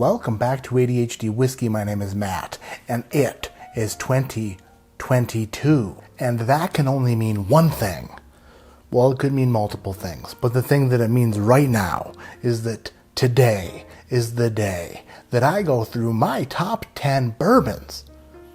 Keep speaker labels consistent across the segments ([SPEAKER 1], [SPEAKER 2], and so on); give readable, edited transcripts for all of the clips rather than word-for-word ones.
[SPEAKER 1] welcome back to ADHD Whiskey. My name is Matt, and it is 2022. And that can only mean one thing. Well, it could mean multiple things, but the thing that it means right now is that today is the day that I go through my top 10 bourbons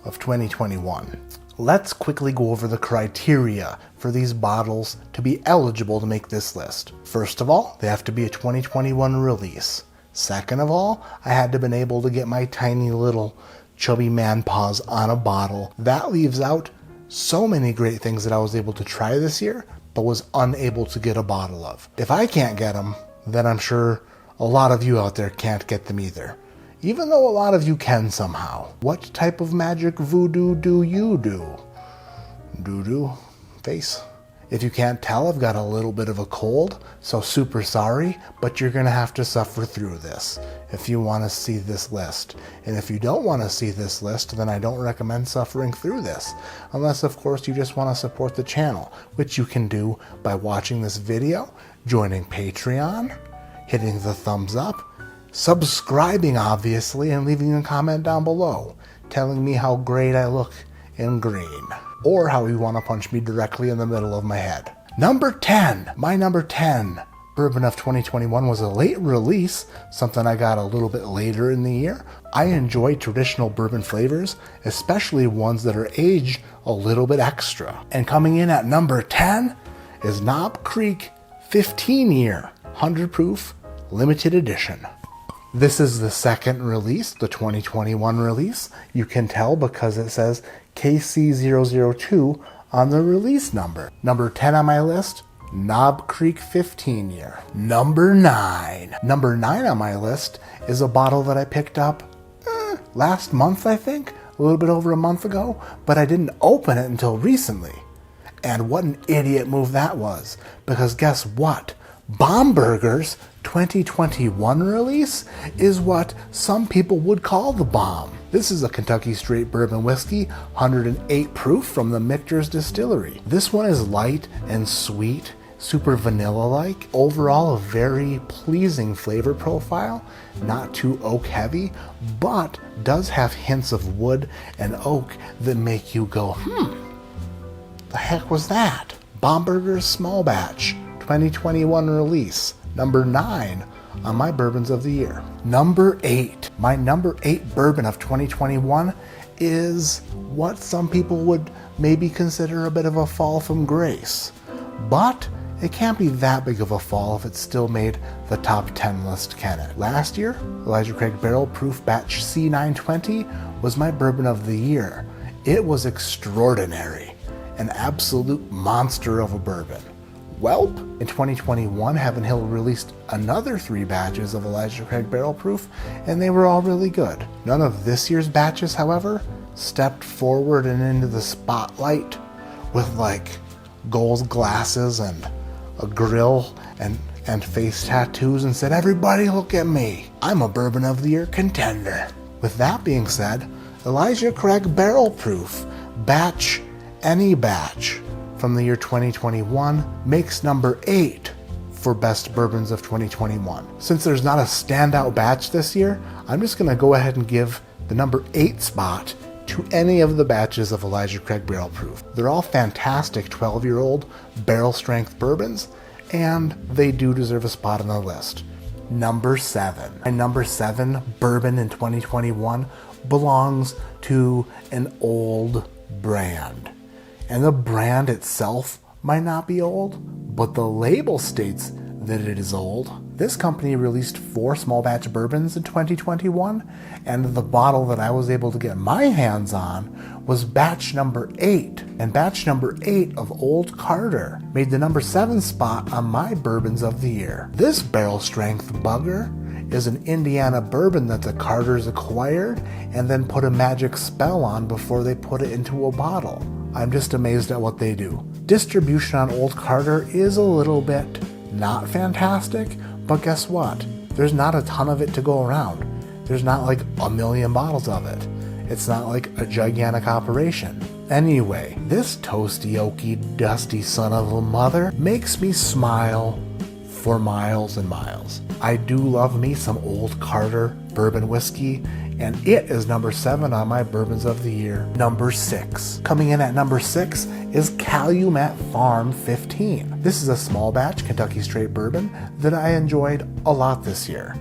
[SPEAKER 1] of 2021. Let's quickly go over the criteria for these bottles to be eligible to make this list. First of all, they have to be a 2021 release. Second of all, I had to have been able to get my tiny little chubby man paws on a bottle. That leaves out so many great things that I was able to try this year, but was unable to get a bottle of. If I can't get them, then I'm sure a lot of you out there can't get them either. Even though a lot of you can somehow. What type of magic voodoo do you do? Doo-doo face. If you can't tell, I've got a little bit of a cold, so super sorry, but you're gonna have to suffer through this if you want to see this list. And if you don't want to see this list, then I don't recommend suffering through this. Unless, of course, you just want to support the channel, which you can do by watching this video, joining Patreon, hitting the thumbs up, subscribing obviously, and leaving a comment down below telling me how great I look in green, or how you want to punch me directly in the middle of my head. Number 10. My number 10 bourbon of 2021 was a late release, something I got a little bit later in the year. I enjoy traditional bourbon flavors, especially ones that are aged a little bit extra. And coming in at number 10 is Knob Creek 15-year 100 proof limited edition. This is the second release, the 2021 release. You can tell because it says KC002 on the release number. Number 10 on my list, Knob Creek 15-year. Number 9. Number 9 on my list is a bottle that I picked up last month, I think, a little bit over a month ago, but I didn't open it until recently. And what an idiot move that was, because guess what? Bomberger's 2021 release is what some people would call the bomb. This is a Kentucky straight bourbon whiskey, 108 proof from the Michter's Distillery. This one is light and sweet, super vanilla-like. Overall, a very pleasing flavor profile, not too oak heavy, but does have hints of wood and oak that make you go, the heck was that? Bomberger's Small Batch 2021 release, number 9 on my bourbons of the year. Number 8. My number 8 bourbon of 2021 is what some people would maybe consider a bit of a fall from grace. But it can't be that big of a fall if it still made the top 10 list, can it? Last year, Elijah Craig Barrel Proof Batch C920 was my bourbon of the year. It was extraordinary, an absolute monster of a bourbon. Welp, in 2021, Heaven Hill released another 3 batches of Elijah Craig Barrel Proof, and they were all really good. None of this year's batches, however, stepped forward and into the spotlight with like gold glasses and a grill and face tattoos and said, "Everybody look at me, I'm a Bourbon of the Year contender." With that being said, Elijah Craig Barrel Proof Batch, any batch, from the year 2021 makes number 8 for best bourbons of 2021. Since there's not a standout batch this year, I'm just going to go ahead and give the number 8 spot to any of the batches of Elijah Craig Barrel Proof. They're all fantastic 12-year-old barrel strength bourbons, and they do deserve a spot on the list. Number 7. My number 7 bourbon in 2021 belongs to an old brand. And the brand itself might not be old, but the label states that it is old. This company released 4 small batch bourbons in 2021, and the bottle that I was able to get my hands on was batch number 8. And batch number 8 of Old Carter made the number 7 spot on my bourbons of the year. This barrel strength bugger is an Indiana bourbon that the Carters acquired and then put a magic spell on before they put it into a bottle. I'm just amazed at what they do. Distribution on Old Carter is a little bit not fantastic, but guess what? There's not a ton of it to go around. There's not like a million bottles of it. It's not like a gigantic operation. Anyway, this toasty, oaky, dusty son of a mother makes me smile for miles and miles. I do love me some Old Carter bourbon whiskey, and it is number 7 on my bourbons of the year. Number 6. Coming in at number 6 is Calumet Farm 15. This is a small batch Kentucky straight bourbon that I enjoyed a lot this year.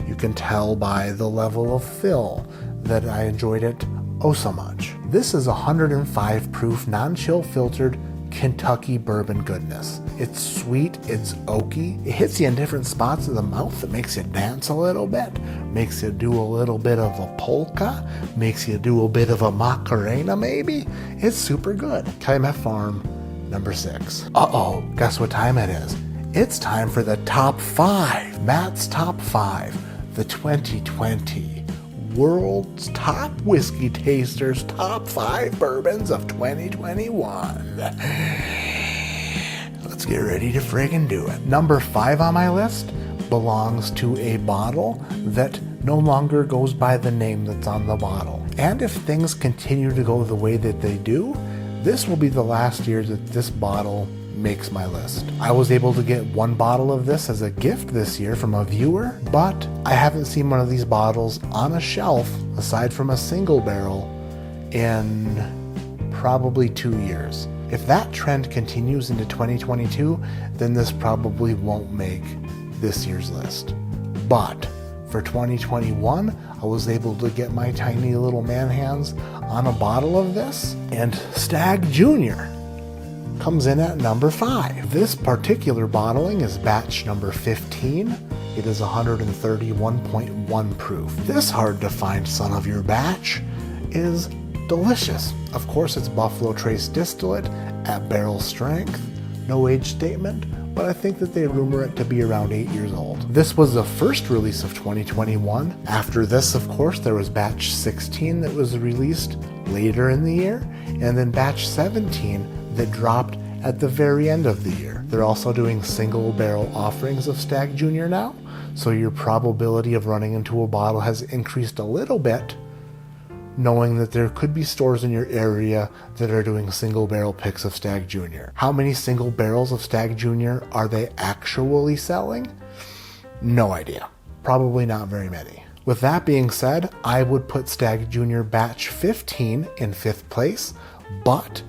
[SPEAKER 1] You can tell by the level of fill that I enjoyed it oh so much. This is 105 proof non-chill filtered Kentucky bourbon goodness. It's sweet, it's oaky, it hits you in different spots of the mouth that makes you dance a little bit, makes you do a little bit of a polka, makes you do a bit of a Macarena maybe. It's super good. Calumet Farm, number 6. Uh-oh, guess what time it is? It's time for the top 5. Matt's top 5. The 2020 World's Top Whiskey Tasters Top 5 Bourbons of 2021. Let's get ready to friggin' do it. Number 5 on my list belongs to a bottle that no longer goes by the name that's on the bottle. And if things continue to go the way that they do, this will be the last year that this bottle makes my list. I was able to get 1 bottle of this as a gift this year from a viewer, but I haven't seen one of these bottles on a shelf, aside from a single barrel, in probably 2 years. If that trend continues into 2022, then this probably won't make this year's list. But for 2021, I was able to get my tiny little man hands on a bottle of this, and Stagg Junior comes in at number 5. This particular bottling is batch number 15. It is 131.1 proof. This hard to find son of your batch is delicious. Of course, it's Buffalo Trace distillate at barrel strength. No age statement, but I think that they rumor it to be around 8 years old. This was the first release of 2021. After this, of course, there was batch 16 that was released later in the year, and then batch 17 that dropped at the very end of the year. They're also doing single barrel offerings of Stagg Junior now, so your probability of running into a bottle has increased a little bit, knowing that there could be stores in your area that are doing single barrel picks of Stagg Junior. How many single barrels of Stagg Junior are they actually selling? No idea. Probably not very many. With that being said, I would put Stagg Junior batch 15 in 5th place, but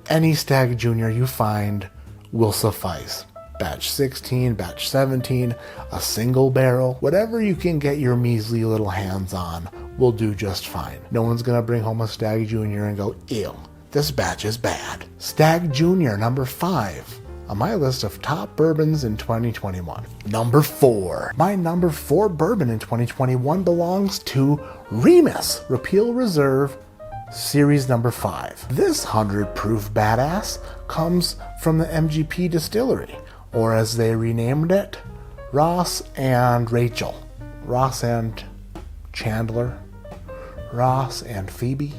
[SPEAKER 1] any Stagg Junior you find will suffice. Batch 16, batch 17, a single barrel, whatever you can get your measly little hands on will do just fine. No one's gonna bring home a Stagg Junior and go, ew, this batch is bad. Stagg Junior, number 5 on my list of top bourbons in 2021. Number 4. My number 4 bourbon in 2021 belongs to Remus Repeal Reserve Series number 5. This 100 proof badass comes from the MGP distillery, or as they renamed it, Ross and Rachel. Ross and Chandler. Ross and Phoebe.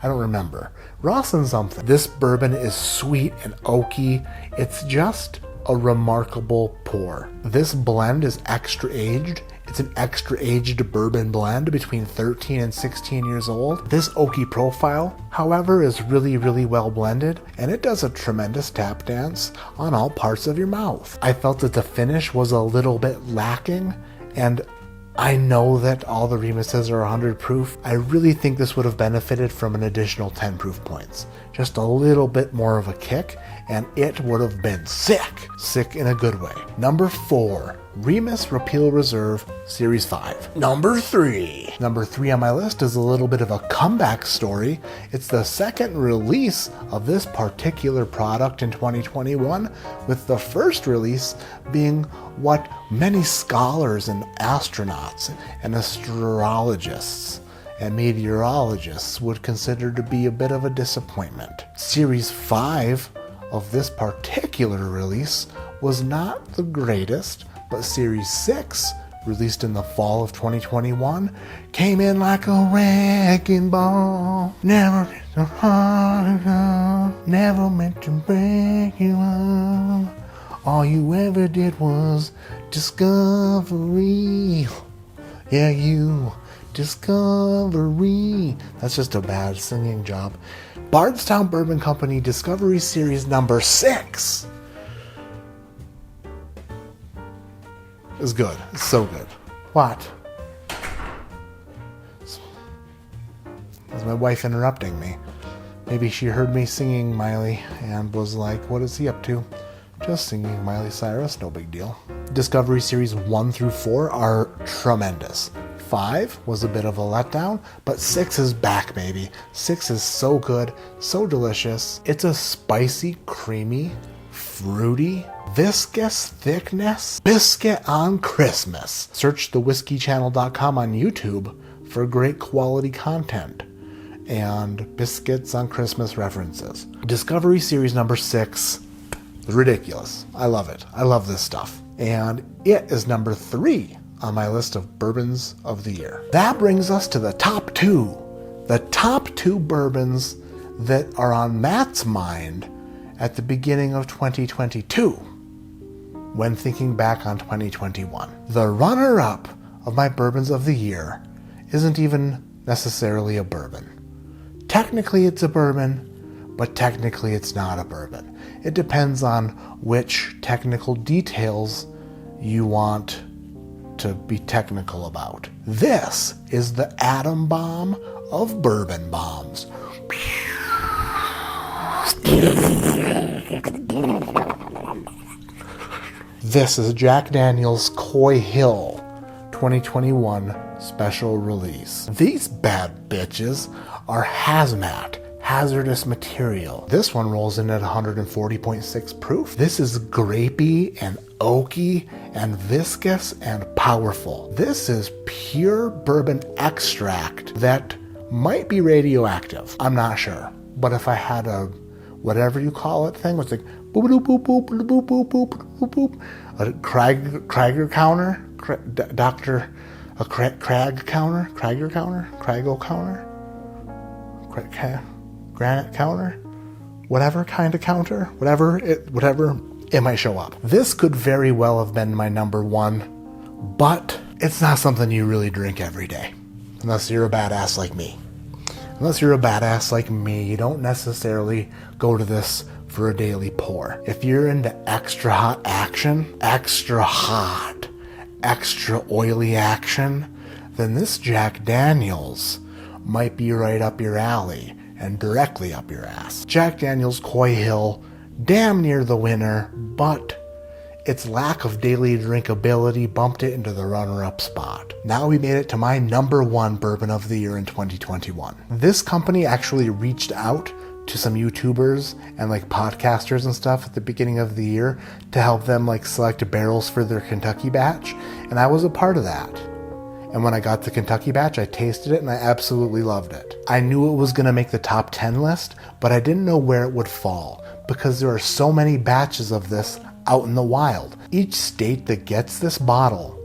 [SPEAKER 1] I don't remember. Ross and something. This bourbon is sweet and oaky. It's just a remarkable pour. This blend is extra aged. It's an extra aged bourbon blend between 13 and 16 years old. This oaky profile, however, is really well blended, and it does a tremendous tap dance on all parts of your mouth. I felt that the finish was a little bit lacking, and I know that all the Remuses are 100 proof. I really think this would have benefited from an additional 10 proof points. Just a little bit more of a kick, and it would have been sick. Sick in a good way. Number 4. Remus Repeal Reserve Series 5. Number 3. Number 3 on my list is a little bit of a comeback story. It's the second release of this particular product in 2021, with the first release being what many scholars and astronauts and astrologists and meteorologists would consider to be a bit of a disappointment. Series 5 of this particular release was not the greatest, but Series 6, released in the fall of 2021, came in like a wrecking ball. Never meant to break you up. All you ever did was discovery. Yeah, you. Discovery. That's just a bad singing job. Bardstown Bourbon Company Discovery Series number 6. It's good. It's so good. What? That's my wife interrupting me. Maybe she heard me singing Miley and was like, what is he up to? Just singing Miley Cyrus, no big deal. Discovery Series 1 through 4 are tremendous. 5 was a bit of a letdown, but 6 is back, baby. 6 is so good, so delicious. It's a spicy, creamy, fruity, viscous thickness biscuit on Christmas. Search thewhiskeychannel.com on YouTube for great quality content and biscuits on Christmas references. Discovery Series number 6, ridiculous. I love it. I love this stuff. And it is number 3 on my list of bourbons of the year. That brings us to the top 2. The top 2 bourbons that are on Matt's mind at the beginning of 2022 when thinking back on 2021. The runner-up of my bourbons of the year isn't even necessarily a bourbon. Technically it's a bourbon, but technically it's not a bourbon. It depends on which technical details you want to be technical about. This is the atom bomb of bourbon bombs. This is Jack Daniel's Coy Hill 2021 special release. These bad bitches are hazmat, hazardous material. This one rolls in at 140.6 proof. This is grapey and oaky and viscous and powerful. This is pure bourbon extract that might be radioactive. I'm not sure. But if I had a whatever you call it thing, it's like boop boop boop boop boop boop boop boop boop, a Krieger counter, Crag counter, granite counter, whatever kind of counter, whatever it might show up. This could very well have been my number 1, but it's not something you really drink every day, unless you're a badass like me. Unless you're a badass like me, you don't necessarily go to this for a daily pour. If you're into extra hot action, extra hot, extra oily action, then this Jack Daniel's might be right up your alley and directly up your ass. Jack Daniel's Coy Hill, damn near the winner, but its lack of daily drinkability bumped it into the runner-up spot. Now we made it to my number 1 bourbon of the year in 2021. This company actually reached out to some YouTubers and podcasters and stuff at the beginning of the year to help them select barrels for their Kentucky batch, and I was a part of that. And when I got the Kentucky batch, I tasted it and I absolutely loved it. I knew it was going to make the top 10 list, but I didn't know where it would fall because there are so many batches of this out in the wild. Each state that gets this bottle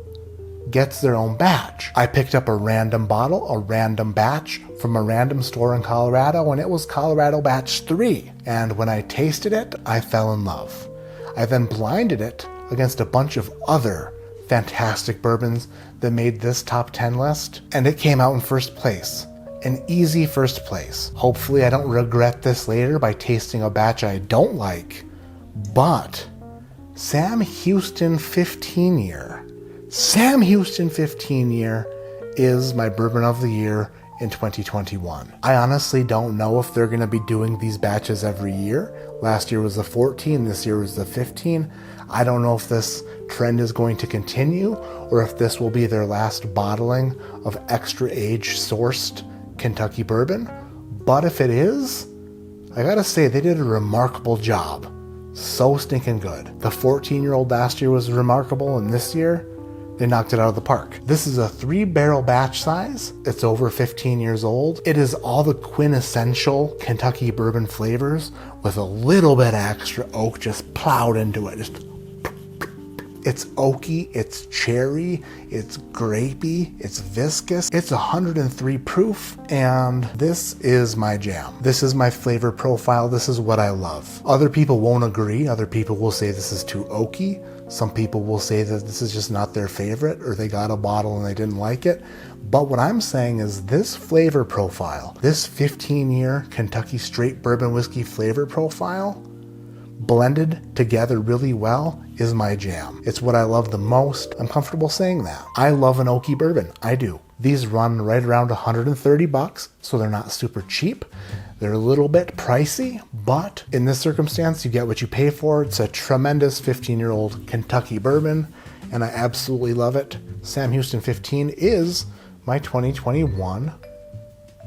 [SPEAKER 1] gets their own batch. I picked up a random bottle, a random batch from a random store in Colorado, and it was Colorado Batch 3. And when I tasted it, I fell in love. I then blinded it against a bunch of other fantastic bourbons that made this top 10 list, and it came out in first place. An easy first place. Hopefully I don't regret this later by tasting a batch I don't like, but Sam Houston 15 year. Sam Houston 15 year is my bourbon of the year in 2021. I honestly don't know if they're going to be doing these batches every year. Last year was the 14, this year was the 15. I don't know if this trend is going to continue or if this will be their last bottling of extra age sourced Kentucky bourbon. But if it is, I gotta say they did a remarkable job. So stinking good. The 14-year-old last year was remarkable, and this year they knocked it out of the park. This is a 3-barrel batch size. It's over 15 years old. It is all the quintessential Kentucky bourbon flavors with a little bit extra oak just plowed into it. It's oaky, it's cherry, it's grapey, it's viscous. It's 103 proof, and this is my jam. This is my flavor profile. This is what I love. Other people won't agree. Other people will say this is too oaky. Some people will say that this is just not their favorite, or they got a bottle and they didn't like it. But what I'm saying is this flavor profile, this 15-year Kentucky straight bourbon whiskey flavor profile, blended together really well is my jam. It's what I love the most. I'm comfortable saying that. I love an oaky bourbon. I do. These run right around $130, so they're not super cheap. They're a little bit pricey, but in this circumstance, you get what you pay for. It's a tremendous 15-year-old Kentucky bourbon, and I absolutely love it. Sam Houston 15 is my 2021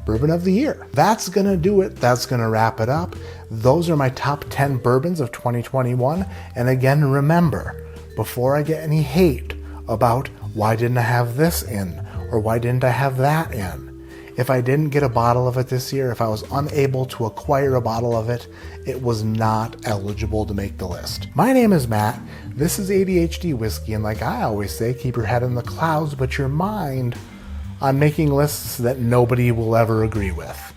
[SPEAKER 1] Bourbon of the Year. That's gonna do it. That's gonna wrap it up. Those are my top 10 bourbons of 2021. And again, remember, before I get any hate about why didn't I have this in or why didn't I have that in, if I didn't get a bottle of it this year, if I was unable to acquire a bottle of it, it was not eligible to make the list. My name is Matt. This is ADHD Whiskey, and like I always say, keep your head in the clouds, but your mind on making lists that nobody will ever agree with,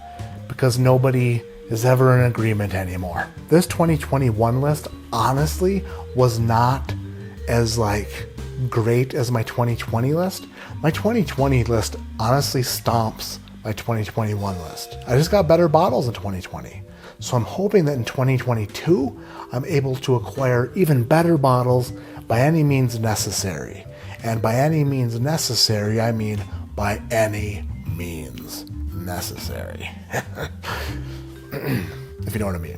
[SPEAKER 1] because nobody is ever in agreement anymore. This 2021 list honestly was not as great as my 2020 list. My 2020 list honestly stomps my 2021 list. I just got better bottles in 2020. So I'm hoping that in 2022, I'm able to acquire even better bottles by any means necessary. And by any means necessary, I mean by any means necessary. If you know what I mean.